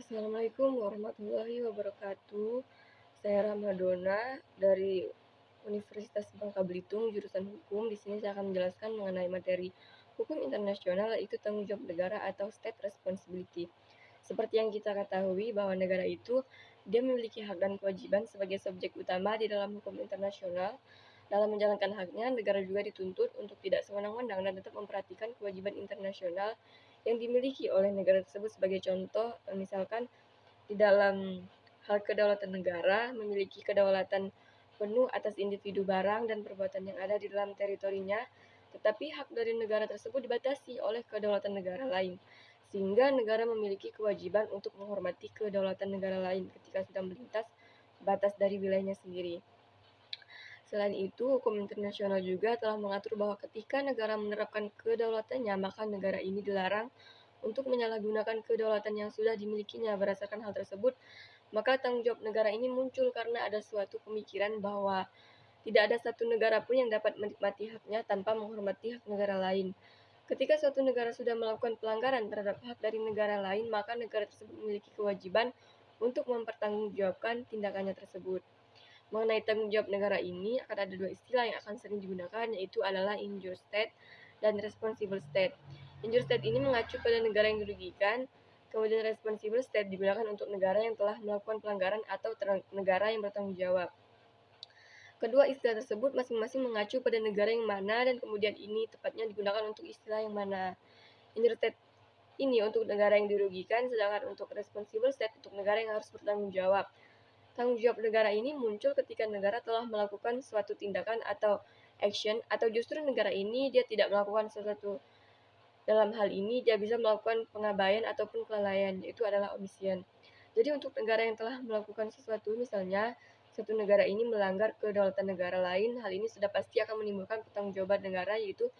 Assalamualaikum warahmatullahi wabarakatuh. Saya Ramadona dari Universitas Bangka Belitung, jurusan Hukum. Di sini saya akan menjelaskan mengenai materi hukum internasional, yaitu tanggung jawab negara atau state responsibility. Seperti yang kita ketahui bahwa negara itu dia memiliki hak dan kewajiban sebagai subjek utama di dalam hukum internasional. Dalam menjalankan haknya, negara juga dituntut untuk tidak sewenang-wenang dan tetap memperhatikan kewajiban internasional yang dimiliki oleh negara tersebut. Sebagai contoh, misalkan di dalam hal kedaulatan negara memiliki kedaulatan penuh atas individu, barang, dan perbuatan yang ada di dalam teritorinya, tetapi hak dari negara tersebut dibatasi oleh kedaulatan negara lain, sehingga negara memiliki kewajiban untuk menghormati kedaulatan negara lain ketika sedang melintas batas dari wilayahnya sendiri. Selain itu, hukum internasional juga telah mengatur bahwa ketika negara menerapkan kedaulatannya, maka negara ini dilarang untuk menyalahgunakan kedaulatan yang sudah dimilikinya. Berdasarkan hal tersebut, maka tanggung jawab negara ini muncul karena ada suatu pemikiran bahwa tidak ada satu negara pun yang dapat menikmati haknya tanpa menghormati hak negara lain. Ketika suatu negara sudah melakukan pelanggaran terhadap hak dari negara lain, maka negara tersebut memiliki kewajiban untuk mempertanggungjawabkan tindakannya tersebut. Mengenai tanggung jawab negara ini, akan ada dua istilah yang akan sering digunakan, yaitu adalah injured state dan responsible state. Injured state ini mengacu pada negara yang dirugikan, kemudian responsible state digunakan untuk negara yang telah melakukan pelanggaran atau negara yang bertanggung jawab. Kedua istilah tersebut masing-masing mengacu pada negara yang mana, dan kemudian ini tepatnya digunakan untuk istilah yang mana. Injured state ini untuk negara yang dirugikan, sedangkan untuk responsible state untuk negara yang harus bertanggung jawab. Tanggung jawab negara ini muncul ketika negara telah melakukan suatu tindakan atau action, atau justru negara ini dia tidak melakukan sesuatu. Dalam hal ini dia bisa melakukan pengabaian ataupun kelalaian, yaitu adalah omission. Jadi untuk negara yang telah melakukan sesuatu, misalnya satu negara ini melanggar kedaulatan negara lain, hal ini sudah pasti akan menimbulkan pertanggungjawaban negara, yaitu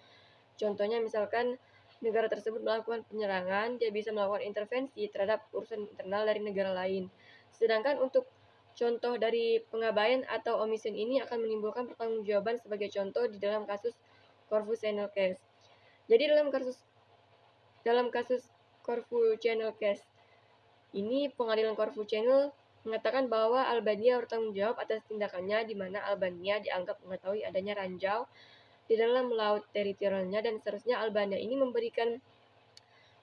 contohnya misalkan negara tersebut melakukan penyerangan, dia bisa melakukan intervensi terhadap urusan internal dari negara lain. Sedangkan untuk contoh dari pengabaian atau omission ini akan menimbulkan pertanggungjawaban, sebagai contoh di dalam kasus Corfu Channel Case. Jadi dalam kasus Corfu Channel Case ini, pengadilan Corfu Channel mengatakan bahwa Albania bertanggung jawab atas tindakannya, di mana Albania dianggap mengetahui adanya ranjau di dalam laut teritorialnya, dan seharusnya Albania ini memberikan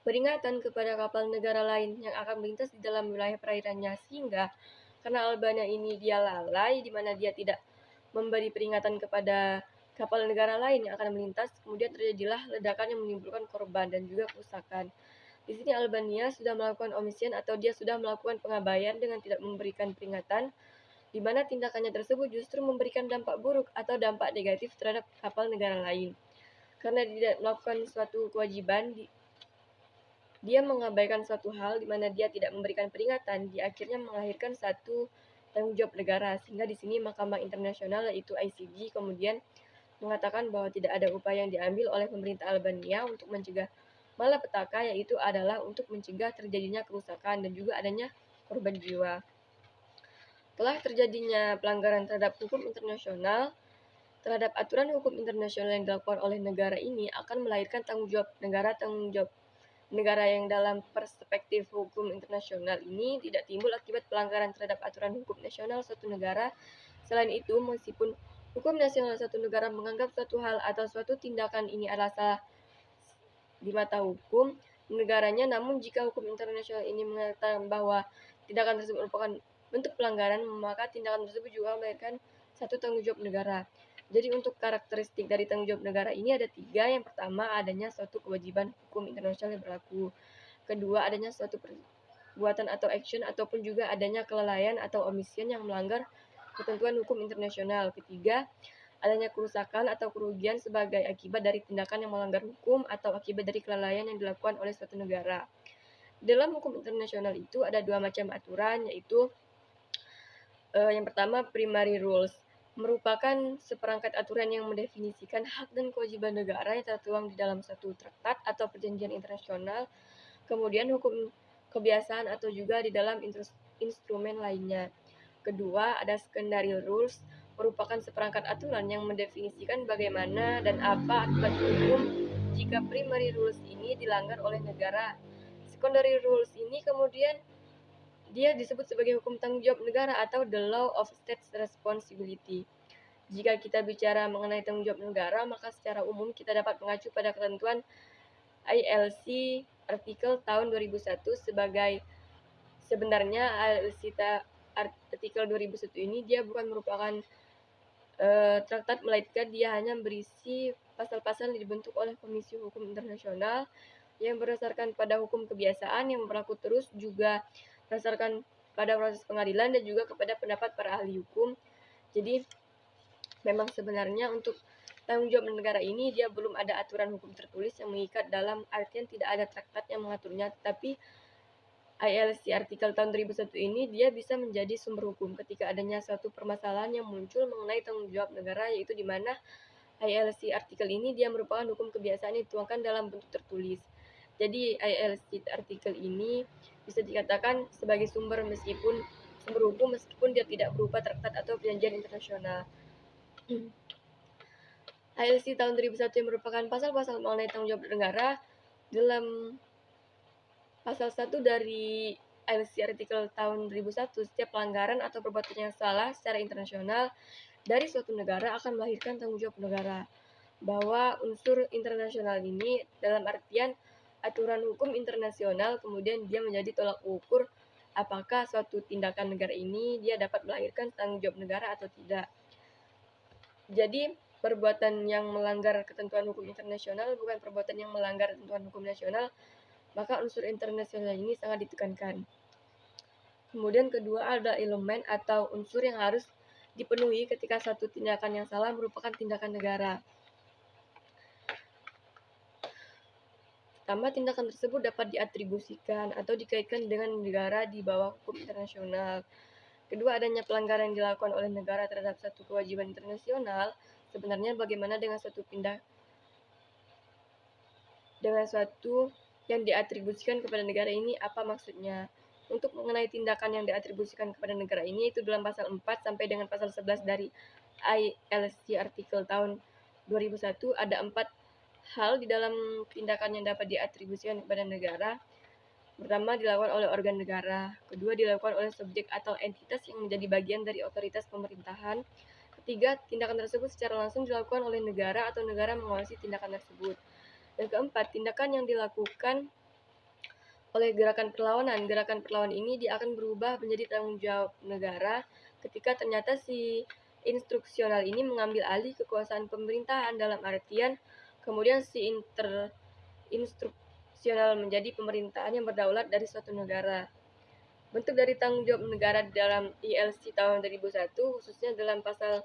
peringatan kepada kapal negara lain yang akan melintas di dalam wilayah perairannya, sehingga karena Albania ini dia lalai, di mana dia tidak memberi peringatan kepada kapal negara lain yang akan melintas, kemudian terjadilah ledakan yang menimbulkan korban dan juga kerusakan. Di sini Albania sudah melakukan omission atau dia sudah melakukan pengabaian dengan tidak memberikan peringatan, di mana tindakannya tersebut justru memberikan dampak buruk atau dampak negatif terhadap kapal negara lain. Karena tidak melakukan suatu kewajiban, dia mengabaikan suatu hal di mana dia tidak memberikan peringatan, dia akhirnya melahirkan satu tanggung jawab negara. Sehingga di sini Mahkamah Internasional, yaitu ICJ, kemudian mengatakan bahwa tidak ada upaya yang diambil oleh pemerintah Albania untuk mencegah malapetaka, yaitu adalah untuk mencegah terjadinya kerusakan dan juga adanya korban jiwa. Telah terjadinya pelanggaran terhadap hukum internasional, terhadap aturan hukum internasional yang dilakukan oleh negara ini akan melahirkan tanggung jawab negara yang dalam perspektif hukum internasional ini tidak timbul akibat pelanggaran terhadap aturan hukum nasional suatu negara. Selain itu, meskipun hukum nasional satu negara menganggap suatu hal atau suatu tindakan ini adalah salah di mata hukum negaranya, namun jika hukum internasional ini mengatakan bahwa tindakan tersebut merupakan bentuk pelanggaran, maka tindakan tersebut juga melahirkan satu tanggung jawab negara. Jadi untuk karakteristik dari tanggung jawab negara ini ada tiga. Yang pertama, adanya suatu kewajiban hukum internasional yang berlaku. Kedua, adanya suatu perbuatan atau action ataupun juga adanya kelalaian atau omission yang melanggar ketentuan hukum internasional. Ketiga, adanya kerusakan atau kerugian sebagai akibat dari tindakan yang melanggar hukum atau akibat dari kelalaian yang dilakukan oleh suatu negara. Dalam hukum internasional itu ada dua macam aturan, yaitu yang pertama, primary rules, merupakan seperangkat aturan yang mendefinisikan hak dan kewajiban negara yang tertuang di dalam satu traktat atau perjanjian internasional. Kemudian hukum kebiasaan atau juga di dalam instrumen lainnya. Kedua, ada secondary rules, merupakan seperangkat aturan yang mendefinisikan bagaimana dan apa akibat hukum jika primary rules ini dilanggar oleh negara. Secondary rules ini kemudian dia disebut sebagai hukum tanggung jawab negara atau the law of state responsibility. Jika kita bicara mengenai tanggung jawab negara, maka secara umum kita dapat mengacu pada ketentuan ILC artikel tahun 2001 sebagai sebenarnya ILC artikel 2001 ini dia bukan merupakan traktat, melainkan dia hanya berisi pasal-pasal yang dibentuk oleh Komisi Hukum Internasional yang berdasarkan pada hukum kebiasaan yang berlaku terus, juga berdasarkan pada proses pengadilan dan juga kepada pendapat para ahli hukum. Jadi memang sebenarnya untuk tanggung jawab negara ini dia belum ada aturan hukum tertulis yang mengikat, dalam artian tidak ada traktat yang mengaturnya, tetapi ILC artikel tahun 2001 ini dia bisa menjadi sumber hukum ketika adanya suatu permasalahan yang muncul mengenai tanggung jawab negara, yaitu di mana ILC artikel ini dia merupakan hukum kebiasaan yang dituangkan dalam bentuk tertulis. Jadi ILC artikel ini bisa dikatakan sebagai sumber hukum meskipun dia tidak berupa traktat atau perjanjian internasional. ILC tahun 2001 yang merupakan pasal-pasal mengenai tanggung jawab negara. Dalam pasal 1 dari ILC artikel tahun 2001, setiap pelanggaran atau perbuatan yang salah secara internasional dari suatu negara akan melahirkan tanggung jawab negara. Bahwa unsur internasional ini dalam artian aturan hukum internasional, kemudian dia menjadi tolak ukur apakah suatu tindakan negara ini dia dapat melahirkan tanggung jawab negara atau tidak. Jadi perbuatan yang melanggar ketentuan hukum internasional bukan perbuatan yang melanggar ketentuan hukum nasional, maka unsur internasional ini sangat ditekankan. Kemudian kedua ada elemen atau unsur yang harus dipenuhi ketika suatu tindakan yang salah merupakan tindakan negara. Pertama, tindakan tersebut dapat diatribusikan atau dikaitkan dengan negara di bawah hukum internasional. Kedua, adanya pelanggaran yang dilakukan oleh negara terhadap satu kewajiban internasional. Sebenarnya bagaimana dengan suatu yang diatribusikan kepada negara ini, apa maksudnya? Untuk mengenai tindakan yang diatribusikan kepada negara ini, itu dalam pasal 4 sampai dengan pasal 11 dari ILC artikel tahun 2001 ada 4 hal di dalam tindakan yang dapat diatribusikan kepada negara. Pertama, dilakukan oleh organ negara. Kedua, dilakukan oleh subjek atau entitas yang menjadi bagian dari otoritas pemerintahan. Ketiga, tindakan tersebut secara langsung dilakukan oleh negara atau negara mengawasi tindakan tersebut. Dan keempat, tindakan yang dilakukan oleh gerakan perlawanan. Gerakan perlawanan ini dia akan berubah menjadi tanggung jawab negara ketika ternyata si instruksional ini mengambil alih kekuasaan pemerintahan, dalam artian kemudian si instruksional menjadi pemerintahan yang berdaulat dari suatu negara. Bentuk dari tanggung jawab negara dalam ILC tahun 2001, khususnya dalam pasal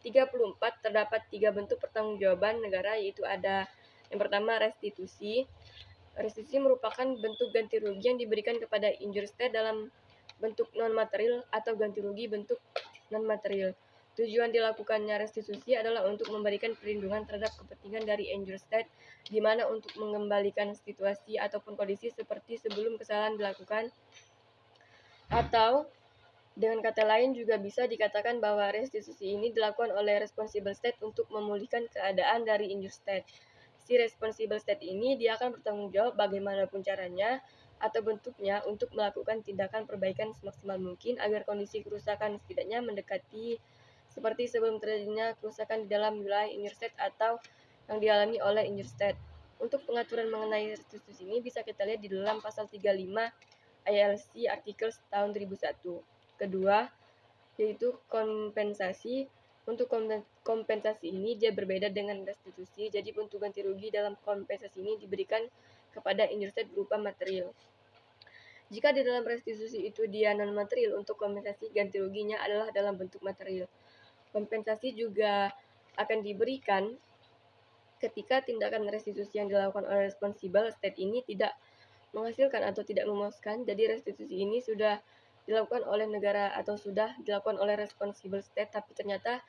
34 terdapat 3 bentuk pertanggungjawaban negara, yaitu ada yang pertama restitusi. Restitusi merupakan bentuk ganti rugi yang diberikan kepada injured state dalam bentuk non-material atau ganti rugi bentuk non-material. Tujuan dilakukannya restitusi adalah untuk memberikan perlindungan terhadap kepentingan dari injured state, di mana untuk mengembalikan situasi ataupun kondisi seperti sebelum kesalahan dilakukan. Atau dengan kata lain juga bisa dikatakan bahwa restitusi ini dilakukan oleh responsible state untuk memulihkan keadaan dari injured state. Si responsible state ini dia akan bertanggung jawab bagaimanapun caranya atau bentuknya untuk melakukan tindakan perbaikan semaksimal mungkin agar kondisi kerusakan setidaknya mendekati seperti sebelum terjadinya kerusakan di dalam wilayah injured state atau yang dialami oleh injured state. Untuk pengaturan mengenai restitusi ini bisa kita lihat di dalam pasal 35 ILC artikel tahun 2001. Kedua, yaitu kompensasi. Untuk kompensasi ini dia berbeda dengan restitusi. Jadi bentuk ganti rugi dalam kompensasi ini diberikan kepada injured state berupa material. Jika di dalam restitusi itu dia non material, untuk kompensasi ganti ruginya adalah dalam bentuk material. Kompensasi juga akan diberikan ketika tindakan restitusi yang dilakukan oleh responsible state ini tidak menghasilkan atau tidak memuaskan. Jadi restitusi ini sudah dilakukan oleh negara atau sudah dilakukan oleh responsible state, tapi ternyata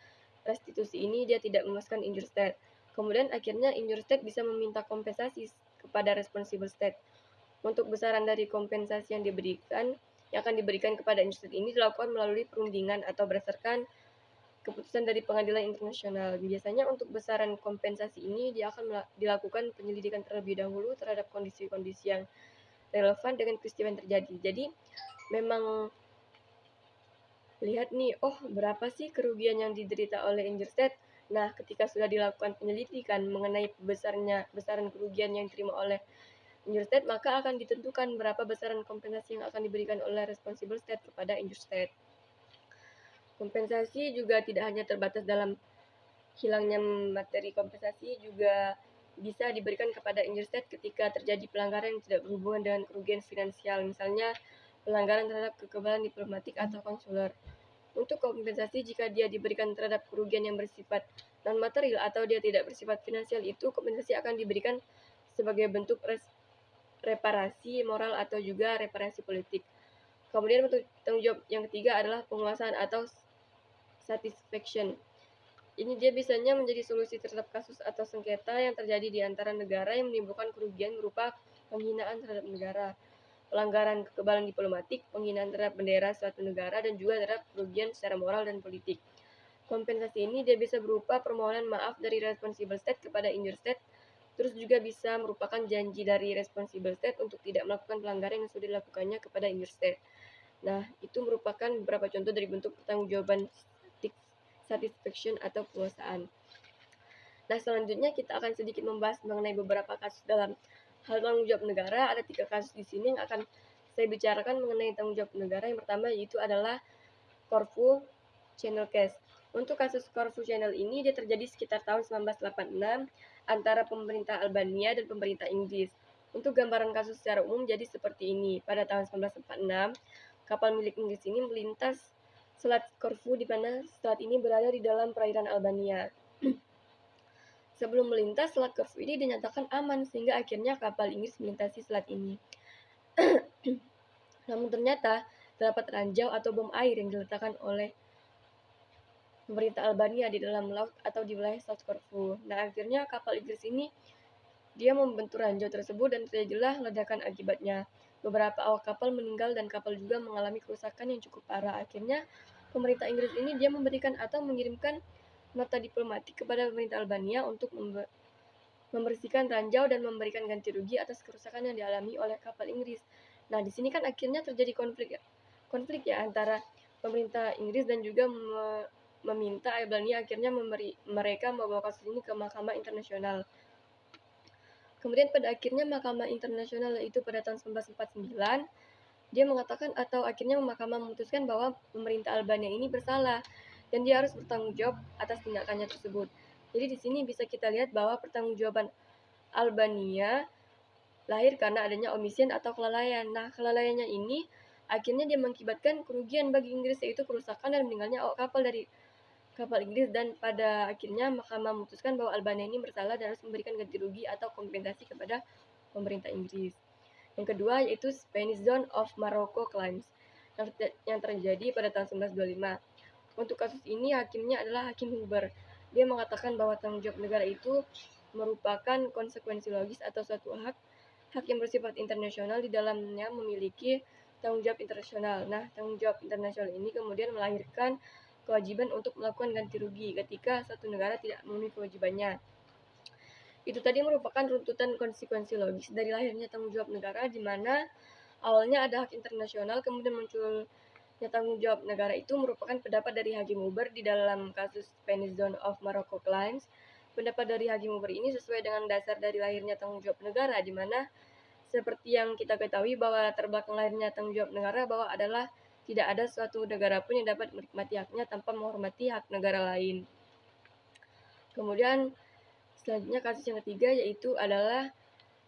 restitusi ini dia tidak memuaskan injured state. Kemudian akhirnya injured state bisa meminta kompensasi kepada responsible state. Untuk besaran dari kompensasi yang akan diberikan kepada injured state ini dilakukan melalui perundingan atau berdasarkan keputusan dari pengadilan internasional. Biasanya untuk besaran kompensasi ini dia akan dilakukan penyelidikan terlebih dahulu terhadap kondisi-kondisi yang relevan dengan peristiwa yang terjadi. Jadi memang lihat nih, oh berapa sih kerugian yang diderita oleh injured state. Nah, ketika sudah dilakukan penyelidikan mengenai besaran kerugian yang diterima oleh injured state, maka akan ditentukan berapa besaran kompensasi yang akan diberikan oleh responsible state kepada injured state. Kompensasi juga tidak hanya terbatas dalam hilangnya materi kompensasi, juga bisa diberikan kepada injured state ketika terjadi pelanggaran yang tidak berhubungan dengan kerugian finansial, misalnya pelanggaran terhadap kekebalan diplomatik atau konsuler. Untuk kompensasi jika dia diberikan terhadap kerugian yang bersifat non-material atau dia tidak bersifat finansial, itu kompensasi akan diberikan sebagai bentuk reparasi moral atau juga reparasi politik. Kemudian untuk tanggung jawab yang ketiga adalah penguasaan atau satisfaction. Ini dia biasanya menjadi solusi terhadap kasus atau sengketa yang terjadi di antara negara yang menimbulkan kerugian berupa penghinaan terhadap negara, pelanggaran kekebalan diplomatik, penghinaan terhadap bendera suatu negara, dan juga terhadap kerugian secara moral dan politik. Kompensasi ini dia bisa berupa permohonan maaf dari responsible state kepada injured state, terus juga bisa merupakan janji dari responsible state untuk tidak melakukan pelanggaran yang sudah dilakukannya kepada injured state. Nah, itu merupakan beberapa contoh dari bentuk pertanggungjawaban satisfaction atau penguasaan. Nah, selanjutnya kita akan sedikit membahas mengenai beberapa kasus dalam hal tanggung jawab negara. Ada 3 kasus di sini yang akan saya bicarakan mengenai tanggung jawab negara. Yang pertama yaitu adalah Corfu Channel Case. Untuk kasus Corfu Channel ini dia terjadi sekitar tahun 1986 antara pemerintah Albania dan pemerintah Inggris. Untuk gambaran kasus secara umum jadi seperti ini. Pada tahun 1946, kapal milik Inggris ini melintas Selat Corfu di mana selat ini berada di dalam perairan Albania. Sebelum melintas, selat Corfu ini dinyatakan aman sehingga akhirnya kapal Inggris melintasi selat ini. Namun ternyata terdapat ranjau atau bom air yang diletakkan oleh pemerintah Albania di dalam laut atau di wilayah Selat Corfu. Nah, akhirnya kapal Inggris ini dia membentur ranjau tersebut dan terjadilah ledakan akibatnya. Beberapa awak kapal meninggal dan kapal juga mengalami kerusakan yang cukup parah. Akhirnya pemerintah Inggris ini dia memberikan atau mengirimkan nota diplomatik kepada pemerintah Albania untuk membersihkan ranjau dan memberikan ganti rugi atas kerusakan yang dialami oleh kapal Inggris. Nah, di sini kan akhirnya terjadi konflik ya antara pemerintah Inggris dan juga meminta Albania akhirnya mereka membawa kasus ini ke Mahkamah Internasional. Kemudian pada akhirnya Mahkamah Internasional yaitu pada tahun 1949 dia mengatakan atau akhirnya Mahkamah memutuskan bahwa pemerintah Albania ini bersalah dan dia harus bertanggung jawab atas tindakannya tersebut. Jadi di sini bisa kita lihat bahwa pertanggungjawaban Albania lahir karena adanya omission atau kelalaian. Nah, kelalaiannya ini akhirnya dia mengakibatkan kerugian bagi Inggris yaitu kerusakan dan meninggalnya awak kapal dari kapal Inggris, dan pada akhirnya Mahkamah memutuskan bahwa Albania ini bersalah dan harus memberikan ganti rugi atau kompensasi kepada pemerintah Inggris. Yang kedua yaitu Spanish Zone of Morocco Claims yang terjadi pada tahun 1925. Untuk kasus ini hakimnya adalah Hakim Huber. Dia mengatakan bahwa tanggung jawab negara itu merupakan konsekuensi logis atau suatu hak yang bersifat internasional di dalamnya memiliki tanggung jawab internasional. Nah, tanggung jawab internasional ini kemudian melahirkan kewajiban untuk melakukan ganti rugi ketika satu negara tidak memenuhi kewajibannya. Itu tadi merupakan runtutan konsekuensi logis dari lahirnya tanggung jawab negara, di mana awalnya ada hak internasional, kemudian munculnya tanggung jawab negara. Itu merupakan pendapat dari Hakim Huber di dalam kasus Spanish Zone of Morocco Claims. Pendapat dari Hakim Huber ini sesuai dengan dasar dari lahirnya tanggung jawab negara, di mana seperti yang kita ketahui bahwa latar belakang lahirnya tanggung jawab negara bahwa adalah tidak ada suatu negara pun yang dapat menikmati haknya tanpa menghormati hak negara lain. Kemudian selanjutnya kasus yang ketiga yaitu adalah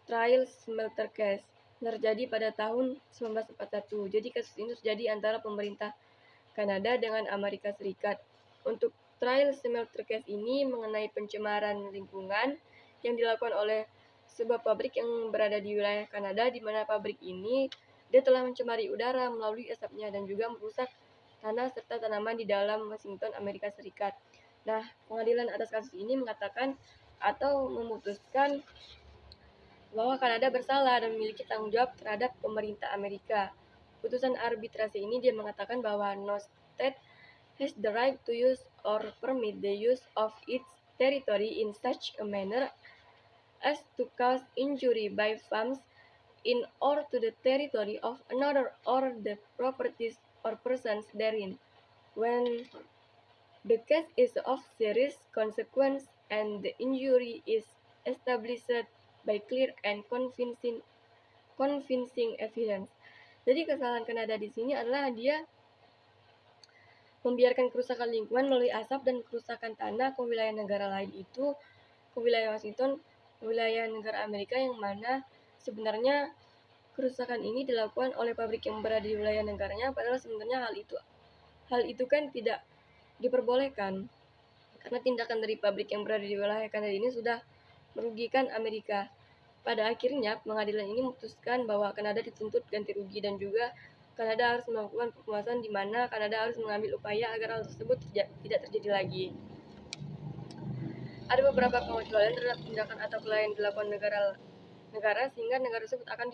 Trial Smelter Case terjadi pada tahun 1941. Jadi kasus ini terjadi antara pemerintah Kanada dengan Amerika Serikat. Untuk Trial Smelter Case ini mengenai pencemaran lingkungan yang dilakukan oleh sebuah pabrik yang berada di wilayah Kanada, di mana pabrik ini dia telah mencemari udara melalui asapnya dan juga merusak tanah serta tanaman di dalam Washington, Amerika Serikat. Nah, pengadilan atas kasus ini mengatakan atau memutuskan bahwa Kanada bersalah dan memiliki tanggung jawab terhadap pemerintah Amerika. Putusan arbitrasi ini dia mengatakan bahwa no state has the right to use or permit the use of its territory in such a manner as to cause injury by farms in or to the territory of another or the properties or persons therein, when the case is of serious consequence and the injury is established by clear and convincing evidence. Jadi kesalahan Kanada di sini adalah dia membiarkan kerusakan lingkungan melalui asap dan kerusakan tanah ke wilayah negara lain itu, ke wilayah Washington, ke wilayah negara Amerika, yang mana sebenarnya kerusakan ini dilakukan oleh pabrik yang berada di wilayah negaranya, padahal sebenarnya hal itu kan tidak diperbolehkan, karena tindakan dari pabrik yang berada di wilayah Kanada ini sudah merugikan Amerika. Pada akhirnya, pengadilan ini memutuskan bahwa Kanada dituntut ganti rugi dan juga Kanada harus melakukan pengawasan di mana Kanada harus mengambil upaya agar hal tersebut tidak terjadi lagi. Ada beberapa pengecualian terhadap tindakan atau kelalaian yang dilakukan negara sehingga negara tersebut akan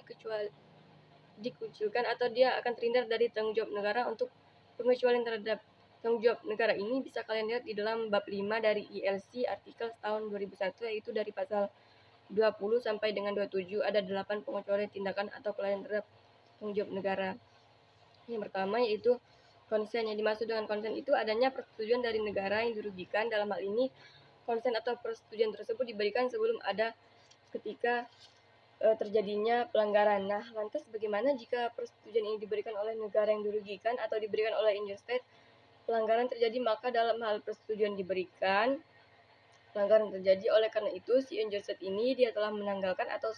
dikucilkan atau dia akan terhindar dari tanggung jawab negara. Untuk pengecualian terhadap tanggung jawab negara ini bisa kalian lihat di dalam bab 5 dari ILC artikel tahun 2001, yaitu dari pasal 20 sampai dengan 27 ada 8 pengecualian tindakan atau kelalaian terhadap tanggung jawab negara. Yang pertama yaitu konsen. Yang dimaksud dengan konsen itu adanya persetujuan dari negara yang dirugikan. Dalam hal ini konsen atau persetujuan tersebut diberikan sebelum ada ketika terjadinya pelanggaran. Nah, lantas bagaimana jika persetujuan ini diberikan oleh negara yang dirugikan atau diberikan oleh injured state? Pelanggaran terjadi, maka dalam hal persetujuan diberikan, pelanggaran terjadi. Oleh karena itu, si injured state ini dia telah menanggalkan atau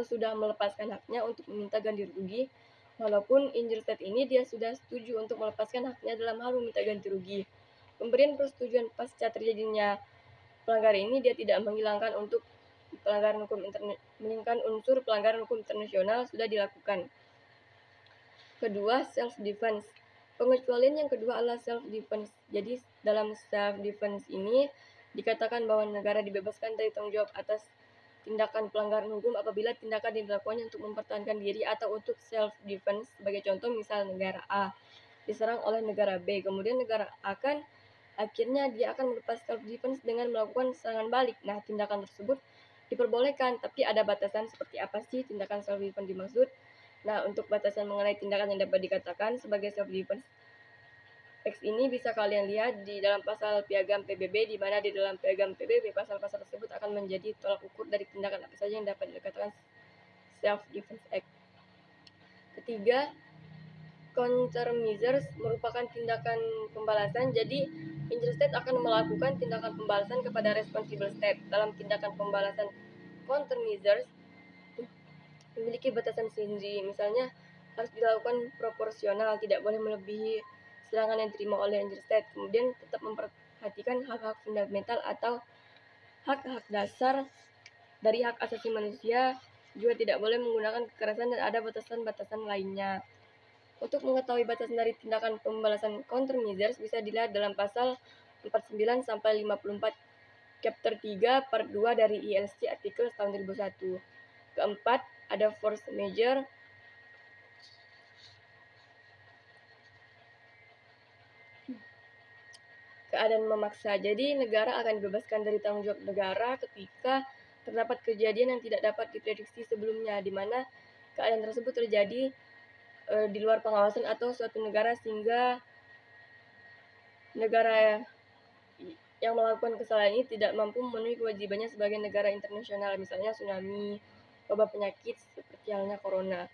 sudah melepaskan haknya untuk meminta ganti rugi, walaupun injured state ini dia sudah setuju untuk melepaskan haknya dalam hal meminta ganti rugi. Pemberian persetujuan pasca terjadinya pelanggaran ini dia tidak menghilangkan unsur pelanggaran hukum internasional sudah dilakukan. Kedua, self defense. Pengecualian yang kedua adalah self defense. Jadi dalam self defense ini dikatakan bahwa negara dibebaskan dari tanggung jawab atas tindakan pelanggaran hukum apabila tindakan dilakukannya untuk mempertahankan diri atau untuk self defense. Sebagai contoh, misal negara A diserang oleh negara B, kemudian negara A kan akhirnya dia akan melepas self defense dengan melakukan serangan balik. Nah, tindakan tersebut diperbolehkan, tapi ada batasan. Seperti apa sih tindakan self defense dimaksud? Nah, untuk batasan mengenai tindakan yang dapat dikatakan sebagai self defense teks ini bisa kalian lihat di dalam pasal piagam PBB, di mana di dalam piagam PBB pasal-pasal tersebut akan menjadi tolak ukur dari tindakan apa saja yang dapat dikatakan self defense act. Ketiga, countermeasures merupakan tindakan pembalasan. Jadi injured state akan melakukan tindakan pembalasan kepada responsible state. Dalam tindakan pembalasan, countermeasures memiliki batasan sendiri. Misalnya harus dilakukan proporsional, tidak boleh melebihi serangan yang diterima oleh injured state. Kemudian tetap memperhatikan hak-hak fundamental atau hak-hak dasar dari hak asasi manusia, juga tidak boleh menggunakan kekerasan dan ada batasan-batasan lainnya. Untuk mengetahui batasan dari tindakan pembalasan countermeasures bisa dilihat dalam pasal 49 sampai 54 chapter 3 part 2 dari ILC artikel tahun 2001. Keempat, ada force measure. Keadaan memaksa. Jadi negara akan dibebaskan dari tanggung jawab negara ketika terdapat kejadian yang tidak dapat diprediksi sebelumnya, di mana keadaan tersebut terjadi di luar pengawasan atau suatu negara, sehingga negara yang melakukan kesalahan ini tidak mampu memenuhi kewajibannya sebagai negara internasional, misalnya tsunami, wabah penyakit seperti halnya corona.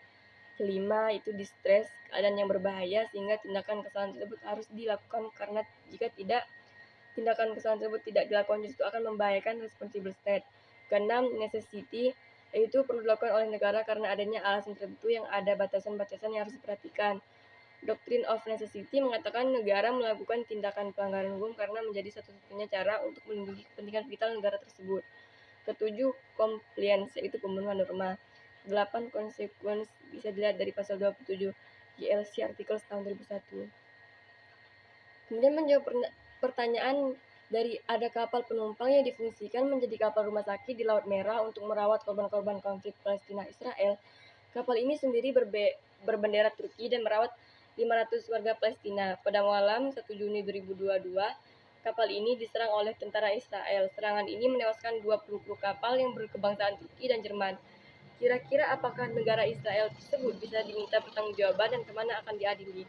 Kelima, itu distress, keadaan yang berbahaya sehingga tindakan kesalahan tersebut harus dilakukan, karena jika tidak, tindakan kesalahan tersebut tidak dilakukan itu akan membahayakan responsible state. Keenam, necessity, yaitu perlu dilakukan oleh negara karena adanya alasan tertentu yang ada batasan-batasan yang harus diperhatikan. Doctrine of necessity mengatakan negara melakukan tindakan pelanggaran hukum karena menjadi satu-satunya cara untuk melindungi kepentingan vital negara tersebut. Ketujuh, compliance, yaitu pemenuhan norma. 8, consequence, bisa dilihat dari pasal 27 ILC artikel tahun 2001. Kemudian menjawab pertanyaan dari ada kapal penumpang yang difungsikan menjadi kapal rumah sakit di Laut Merah untuk merawat korban-korban konflik Palestina-Israel. Kapal ini sendiri berbendera Turki dan merawat 500 warga Palestina. Pada malam 1 Juni 2022, kapal ini diserang oleh tentara Israel. Serangan ini menewaskan 20 kru kapal yang berkebangsaan Turki dan Jerman. Kira-kira apakah negara Israel tersebut bisa diminta pertanggungjawaban dan kemana akan diadili?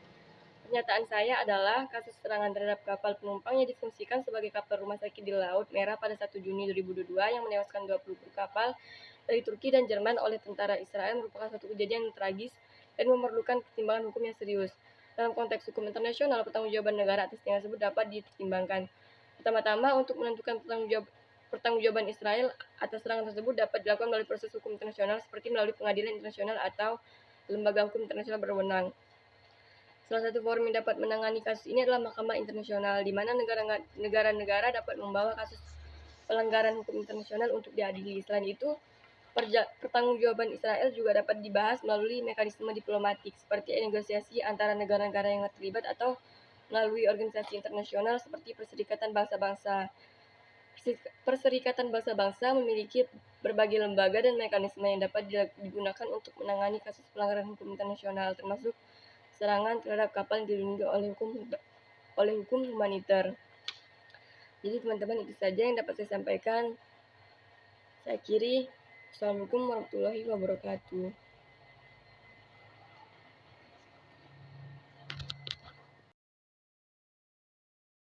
Pernyataan saya adalah kasus serangan terhadap kapal penumpang yang difungsikan sebagai kapal rumah sakit di Laut Merah pada 1 Juni 2022 yang menewaskan 20 kru kapal dari Turki dan Jerman oleh tentara Israel merupakan suatu kejadian yang tragis dan memerlukan pertimbangan hukum yang serius. Dalam konteks hukum internasional, pertanggungjawaban negara atas tindakan tersebut dapat dipertimbangkan. Pertama-tama, untuk menentukan pertanggungjawaban Israel atas serangan tersebut dapat dilakukan melalui proses hukum internasional seperti melalui pengadilan internasional atau lembaga hukum internasional berwenang. Salah satu forum yang dapat menangani kasus ini adalah Mahkamah Internasional, di mana negara-negara dapat membawa kasus pelanggaran hukum internasional untuk diadili. Selain itu, pertanggungjawaban Israel juga dapat dibahas melalui mekanisme diplomatik, seperti negosiasi antara negara-negara yang terlibat atau melalui organisasi internasional seperti Perserikatan Bangsa-Bangsa. Perserikatan Bangsa-Bangsa memiliki berbagai lembaga dan mekanisme yang dapat digunakan untuk menangani kasus pelanggaran hukum internasional, termasuk serangan terhadap kapal yang dilindungi oleh hukum humaniter. Jadi teman-teman, itu saja yang dapat saya sampaikan. Saya akhiri. Assalamualaikum warahmatullahi wabarakatuh.